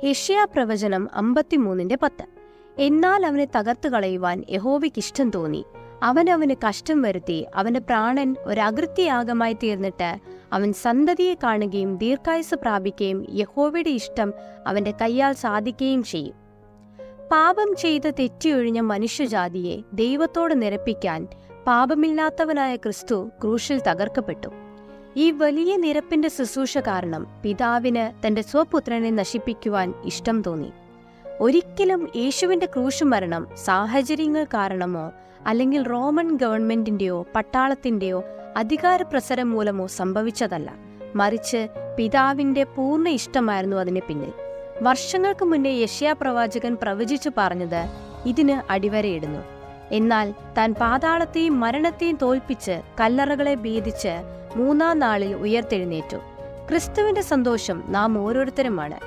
യെശയ്യാ പ്രവചനം 53:10. എന്നാൽ അവനെ തകർത്തു കളയുവാൻ യഹോവയ്ക്ക് ഇഷ്ടം തോന്നി. അവന് കഷ്ടം വരുത്തി. അവന്റെ പ്രാണൻ ഒരകൃത്യയാഗമായി തീർന്നിട്ട് അവൻ സന്തതിയെ കാണുകയും ദീർഘായുസ് പ്രാപിക്കുകയും യഹോവയുടെ ഇഷ്ടം അവന്റെ കയ്യാൽ സാധിക്കുകയും ചെയ്യും. പാപം ചെയ്ത് തെറ്റിയൊഴിഞ്ഞ മനുഷ്യജാതിയെ ദൈവത്തോട് നിരപ്പിക്കാൻ പാപമില്ലാത്തവനായ ക്രിസ്തു ക്രൂശിൽ തകർക്കപ്പെട്ടു. ഈ വലിയ നിരപ്പിന്റെ ശുശ്രൂഷ കാരണം പിതാവിന് തന്റെ സ്വപുത്രനെ നശിപ്പിക്കുവാൻ ഇഷ്ടം തോന്നി. ഒരിക്കലും യേശുവിന്റെ ക്രൂശുമരണം സാഹചര്യങ്ങൾ കാരണമോ അല്ലെങ്കിൽ റോമൻ ഗവൺമെന്റിന്റെയോ പട്ടാളത്തിന്റെയോ അധികാരപ്രസരം മൂലമോ സംഭവിച്ചതല്ല, മറിച്ച് പിതാവിന്റെ പൂർണ്ണ ഇഷ്ടമായിരുന്നു അതിന് പിന്നിൽ. വർഷങ്ങൾക്ക് മുന്നേ യെശയ്യാ പ്രവാചകൻ പ്രവചിച്ചു പറഞ്ഞത് ഇതിന് അടിവരയിടുന്നു. എന്നാൽ താൻ പാതാളത്തെയും മരണത്തെയും തോൽപ്പിച്ച് കല്ലറകളെ ഭേദിച്ച് 3-ാം നാളിൽ ഉയർത്തെഴുന്നേറ്റു. ക്രിസ്തുവിന്റെ സന്തോഷം നാം ഓരോരുത്തരുമാണ്.